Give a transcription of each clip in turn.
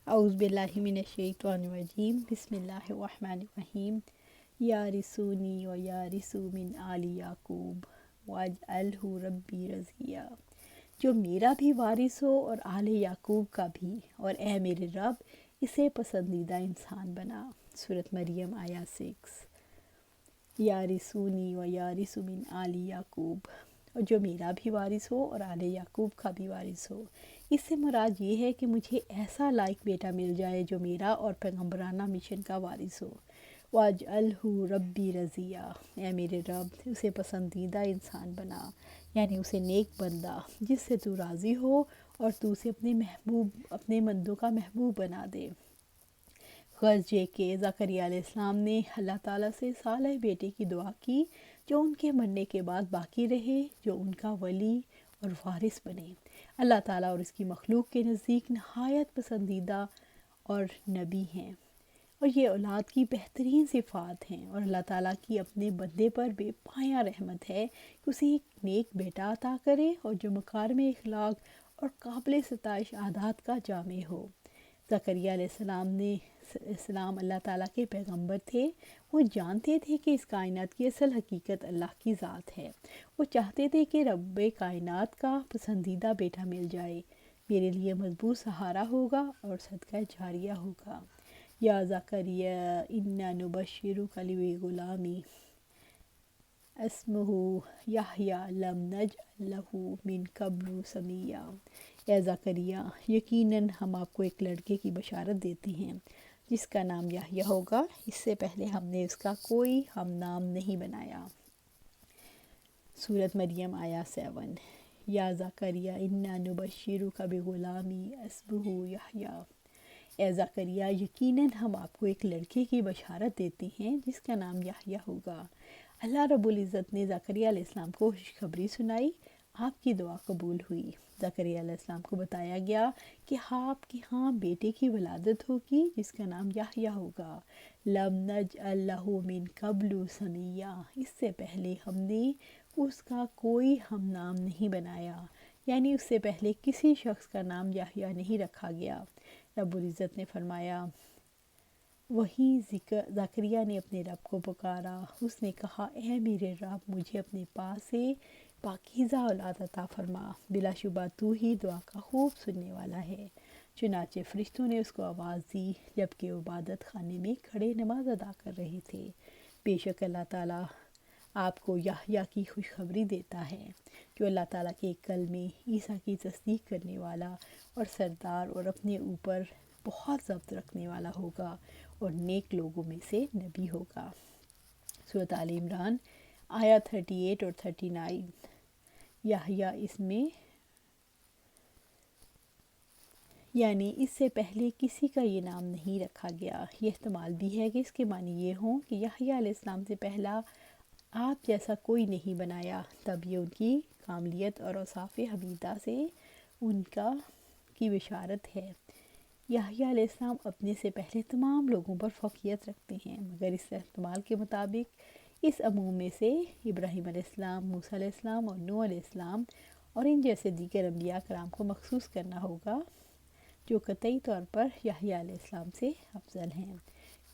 اعوذ باللہ من الشیطان الرجیم بسم اللہ الرحمن الرحیم یارثونی و یارثو من آل یعقوب واجعلہ ربی رضیہ۔ جو میرا بھی وارث ہو اور آل یعقوب کا بھی، اور اے میرے رب اسے پسندیدہ انسان بنا۔ سورۃ مریم آیا 6۔ یارثونی و یارث من آل یعقوب، اور جو میرا بھی وارث ہو اور آل یعقوب کا بھی وارث ہو۔ اس سے مراد یہ ہے کہ مجھے ایسا لائق بیٹا مل جائے جو میرا اور پیغمبرانہ مشن کا وارث ہو۔ واجعلہ ربی رضیہ، اے میرے رب اسے پسندیدہ انسان بنا، یعنی اسے نیک بندہ جس سے تو راضی ہو اور تو اسے اپنے بندوں کا محبوب بنا دے۔ غرض یہ کہ زکریا علیہ السلام نے اللہ تعالیٰ سے صالح بیٹے کی دعا کی جو ان کے مرنے کے بعد باقی رہے، جو ان کا ولی اور وارث بنے۔ اللہ تعالیٰ اور اس کی مخلوق کے نزدیک نہایت پسندیدہ اور نبی ہیں، اور یہ اولاد کی بہترین صفات ہیں، اور اللہ تعالیٰ کی اپنے بندے پر بے پایہ رحمت ہے کہ اسے ایک نیک بیٹا عطا کرے اور جو مکارم اخلاق اور قابل ستائش عادات کا جامع ہو۔ زکریا علیہ السلام اللہ تعالیٰ کے پیغمبر تھے۔ وہ جانتے تھے کہ اس کائنات کی اصل حقیقت اللہ کی ذات ہے۔ وہ چاہتے تھے کہ رب کائنات کا پسندیدہ بیٹا مل جائے، میرے لیے مضبوط سہارا ہوگا اور صدقہ جاریہ ہوگا۔ یا زکریا انا نبشرک بغلام اسمہ یحییٰ لم نجعل لہ من قبل سمیہ۔ اے زکریا، یقیناً ہم آپ کو ایک لڑکے کی بشارت دیتے ہیں جس کا نام یحییٰ ہوگا، اس سے پہلے ہم نے اس کا کوئی ہم نام نہیں بنایا۔ سورۃ مریم آیا 7۔ یا زکریا انا نبشرک بغلام اسمہ یحییٰ، اے زکریا یقیناً ہم آپ کو ایک لڑکے کی بشارت دیتے ہیں جس کا نام یحییٰ ہوگا۔ اللہ رب العزت نے زکریا علیہ السلام کو خوشخبری سنائی، آپ کی دعا قبول ہوئی۔ زکریا علیہ السلام کو بتایا گیا کہ آپ کے ہاں بیٹے کی ولادت ہوگی جس کا نام یحییٰ ہوگا۔ لم نجعل لہ من قبل سمیہ، اس سے پہلے ہم نے اس کا کوئی ہم نام نہیں بنایا، یعنی اس سے پہلے کسی شخص کا نام یحییٰ نہیں رکھا گیا۔ رب العزت نے فرمایا، وہیں زکریا نے اپنے رب کو پکارا، اس نے کہا اے میرے رب مجھے اپنے پاس سے پاکیزہ اولاد عطا فرما، بلا شبہ تو ہی دعا کا خوب سننے والا ہے۔ چنانچہ فرشتوں نے اس کو آواز دی جبکہ وہ عبادت خانے میں کھڑے نماز ادا کر رہے تھے۔ بے شک اللہ تعالیٰ آپ کو یحییٰ کی خوشخبری دیتا ہے جو اللہ تعالیٰ کے کلمے عیسیٰ کی تصدیق کرنے والا اور سردار اور اپنے اوپر بہت ضبط رکھنے والا ہوگا اور نیک لوگوں میں سے نبی ہوگا۔ سورۃ آل عمران آیا 38 اور 39۔ یحییٰ اس میں یعنی اس سے پہلے کسی کا یہ نام نہیں رکھا گیا۔ یہ احتمال بھی ہے کہ اس کے معنی یہ ہوں کہ یحییٰ علیہ السلام سے پہلا آپ جیسا کوئی نہیں بنایا، تب یہ ان کی کاملیت اور اوصاف حمیدہ سے ان کی بشارت ہے۔ یحییٰ علیہ السلام اپنے سے پہلے تمام لوگوں پر فوقیت رکھتے ہیں، مگر اس احتمال کے مطابق اس عموم میں سے ابراہیم علیہ السلام، موسیٰ علیہ السلام اور نوح علیہ السلام اور ان جیسے دیگر انبیاء کرام کو مخصوص کرنا ہوگا جو قطعی طور پر یحییٰ علیہ السلام سے افضل ہیں۔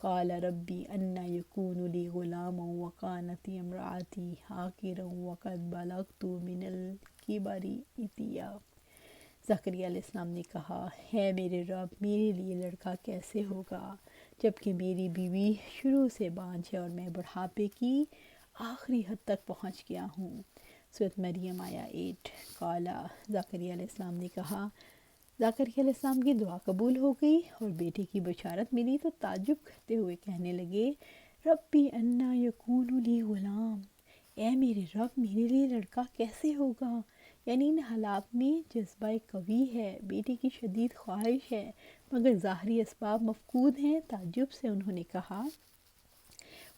قال ربی انا یکون لی غلام وکانت امرأتی عاقرا وقد بلغت من الکبر عتیا۔ زکریا علیہ السلام نے کہا، ہے میرے رب میرے لیے لڑکا کیسے ہوگا جبکہ میری بیوی شروع سے بانجھ ہے اور میں بڑھاپے کی آخری حد تک پہنچ گیا ہوں۔ سورۃ مریم آیا 8۔ قال، زکریا علیہ السلام نے کہا، زکریا علیہ السلام کی دعا قبول ہو گئی اور بیٹے کی بشارت ملی تو تعجب کرتے ہوئے کہنے لگے، ربی انا یکون لی غلام، اے میرے رب میرے لیے لڑکا کیسے ہوگا؟ یعنی ان حالات میں جذبہ قوی ہے، بیٹے کی شدید خواہش ہے، مگر ظاہری اسباب مفقود ہیں۔ تعجب سے انہوں نے کہا،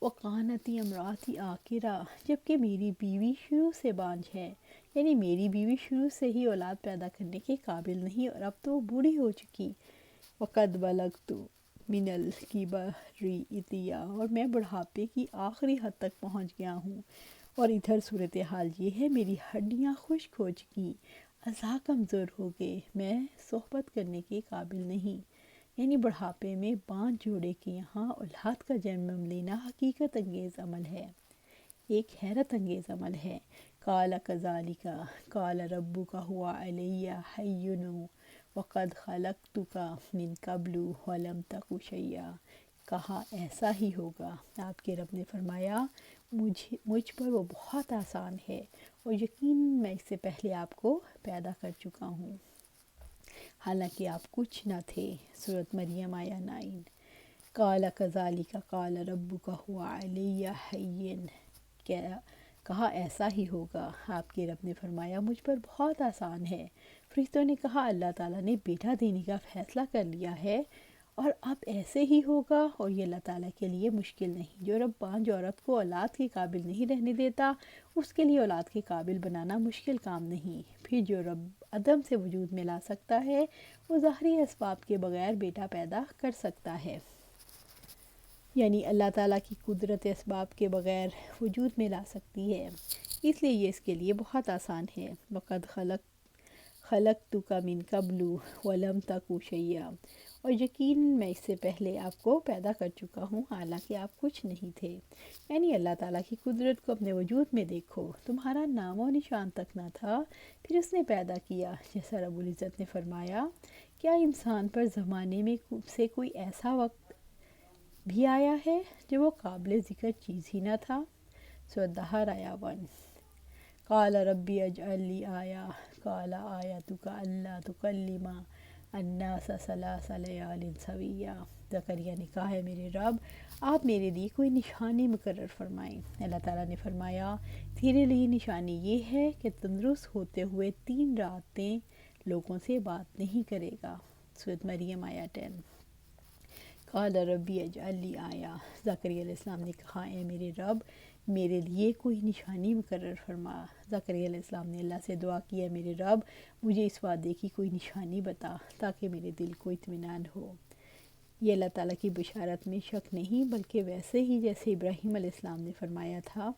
وَقَانَتِ امرأتی عاقرا، جبکہ میری بیوی شروع سے بانجھ ہے، یعنی میری بیوی شروع سے ہی اولاد پیدا کرنے کے قابل نہیں اور اب تو وہ بوڑھی ہو چکی۔ وَقَدْ بَلَغْتُ مِنَ الْكِبَرِ عِتِيًّا، اور میں بڑھاپے کی آخری حد تک پہنچ گیا ہوں۔ اور ادھر صورتحال یہ ہے، میری ہڈیاں خشک ہو چکی، اعضاء کمزور ہو گئے، میں صحبت کرنے کے قابل نہیں۔ یعنی بڑھاپے میں بانجھ جوڑے کے یہاں اولاد کا جنم لینا حقیقت انگیز عمل ہے، ایک حیرت انگیز عمل ہے۔ قال کذالک قال ربک هو علی ہین وقد خلقتک من قبل ولم تک شیئا، کہا ایسا ہی ہوگا، آپ کے رب نے فرمایا مجھ پر وہ بہت آسان ہے، اور یقین میں اس سے پہلے آپ کو پیدا کر چکا ہوں، حالانکہ آپ کچھ نہ تھے۔ سورۃ مریم آیہ 9۔ قال کذالک قال ربک هو علی ہین، کہا ایسا ہی ہوگا، آپ کے رب نے فرمایا مجھ پر بہت آسان ہے۔ فرشتوں نے کہا اللہ تعالیٰ نے بیٹا دینے کا فیصلہ کر لیا ہے اور اب ایسے ہی ہوگا، اور یہ اللہ تعالیٰ کے لیے مشکل نہیں۔ جو رب بانجھ عورت کو اولاد کے قابل نہیں رہنے دیتا، اس کے لیے اولاد کے قابل بنانا مشکل کام نہیں۔ پھر جو رب عدم سے وجود میں لا سکتا ہے، وہ ظاہری اسباب کے بغیر بیٹا پیدا کر سکتا ہے، یعنی اللہ تعالیٰ کی قدرت اسباب کے بغیر وجود میں لا سکتی ہے، اس لیے یہ اس کے لیے بہت آسان ہے۔ وقد خلقتک من قبل ولم تک شیئا، اور یقین میں اس سے پہلے آپ کو پیدا کر چکا ہوں، حالانکہ آپ کچھ نہیں تھے۔ یعنی اللہ تعالیٰ کی قدرت کو اپنے وجود میں دیکھو، تمہارا نام و نشان تک نہ تھا، پھر اس نے پیدا کیا۔ جیسا رب العزت نے فرمایا، کیا انسان پر زمانے میں سے کوئی ایسا وقت بھی آیا ہے جو وہ قابل ذکر چیز ہی نہ تھا؟ سورۃ دہر آیہ 1۔ قال ربی اجعل لی آیہ قال آیتک اللہ تکلم الناس ثلاث لیال سویہ، زکریا نے کہا ہے میرے رب آپ میرے لیے کوئی نشانی مقرر فرمائیں۔ اللہ تعالیٰ نے فرمایا تیرے لیے نشانی یہ ہے کہ تندرست ہوتے ہوئے 3 راتیں لوگوں سے بات نہیں کرے گا۔ سورۃ مریم آیہ 10۔ قال ربی اجعل لی آیہ، زکریا علیہ السلام نے کہا اے میرے رب میرے لیے کوئی نشانی مقرر فرما۔ زکریا علیہ السلام نے اللہ سے دعا کی، اے میرے رب مجھے اس وعدے کی کوئی نشانی بتا تاکہ میرے دل کو اطمینان ہو۔ یہ اللہ تعالیٰ کی بشارت میں شک نہیں، بلکہ ویسے ہی جیسے ابراہیم علیہ السلام نے فرمایا تھا۔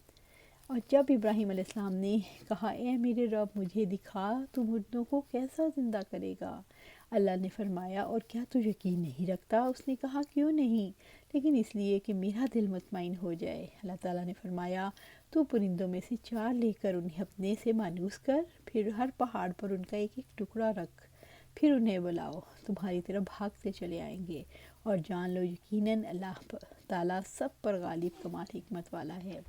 اور جب ابراہیم علیہ السلام نے کہا اے میرے رب مجھے دکھا تو مردوں کو کیسا زندہ کرے گا، اللہ نے فرمایا اور کیا تو یقین نہیں رکھتا؟ اس نے کہا کیوں نہیں، لیکن اس لیے کہ میرا دل مطمئن ہو جائے۔ اللہ تعالیٰ نے فرمایا تو پرندوں میں سے 4 لے کر انہیں اپنے سے مانوس کر، پھر ہر پہاڑ پر ان کا ایک ایک ٹکڑا رکھ، پھر انہیں بلاؤ، تمہاری طرف بھاگتے چلے آئیں گے، اور جان لو یقیناً اللہ تعالیٰ سب پر غالب کمال حکمت والا ہے۔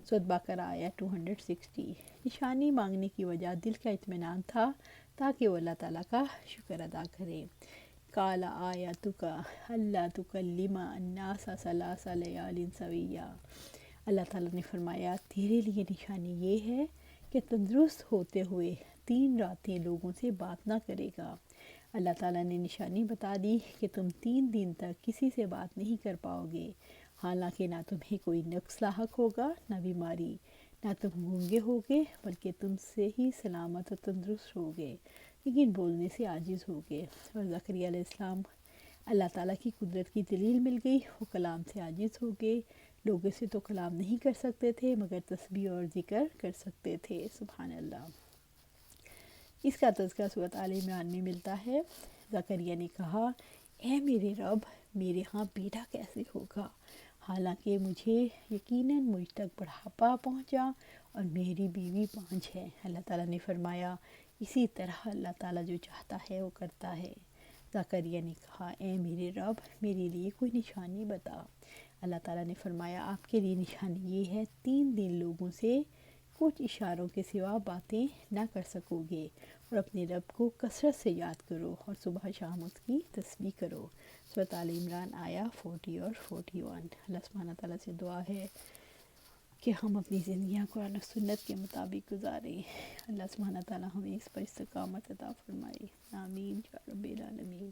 سورۃ بقرہ آیہ 260۔ نشانی مانگنے کی وجہ دل کا اطمینان تھا تاکہ وہ اللہ تعالیٰ کا شکر ادا کرے۔ قال آیتک اللہ تکلم الناس ثلاث لیال سویہ، اللہ تعالیٰ نے فرمایا تیرے لیے نشانی یہ ہے کہ تندرست ہوتے ہوئے 3 راتیں لوگوں سے بات نہ کرے گا۔ اللہ تعالیٰ نے نشانی بتا دی کہ تم 3 دن تک کسی سے بات نہیں کر پاؤ گے، حالانکہ نہ تمہیں کوئی نقص لاحق ہوگا نہ بیماری، نہ تم گونگے ہوگے بلکہ تم سے ہی سلامت و تندرست ہوگے، لیکن بولنے سے عاجز ہوگے۔ اور زکریا علیہ السلام اللہ تعالیٰ کی قدرت کی دلیل مل گئی، وہ کلام سے عاجز ہو گئے، لوگوں سے تو کلام نہیں کر سکتے تھے مگر تسبیح اور ذکر کر سکتے تھے۔ سبحان اللہ۔ اس کا تذکرہ سورۃ آل عمران میں ملتا ہے۔ زکریا نے کہا اے میرے رب میرے ہاں بیٹا کیسے ہوگا، حالانکہ مجھے یقیناً مجھ تک بڑھاپا پہنچا اور میری بیوی بانجھ ہے۔ اللہ تعالیٰ نے فرمایا اسی طرح اللہ تعالیٰ جو چاہتا ہے وہ کرتا ہے۔ زکریا نے کہا اے میرے رب میرے لیے کوئی نشانی بتا۔ اللہ تعالیٰ نے فرمایا آپ کے لیے نشانی یہ ہے 3 دن لوگوں سے کچھ اشاروں کے سوا باتیں نہ کر سکو گے، اور اپنے رب کو کثرت سے یاد کرو اور صبح شام اس کی تسبیح کرو۔ سورۃ آل عمران آیہ 40 اور 41۔ اللہ سبحانہ تعالیٰ سے دعا ہے کہ ہم اپنی زندگیاں قرآن و سنت کے مطابق گزاریں۔ اللہ سبحانہ تعالیٰ ہمیں اس پر استقامت عطا فرمائے، آمین یا رب العالمین۔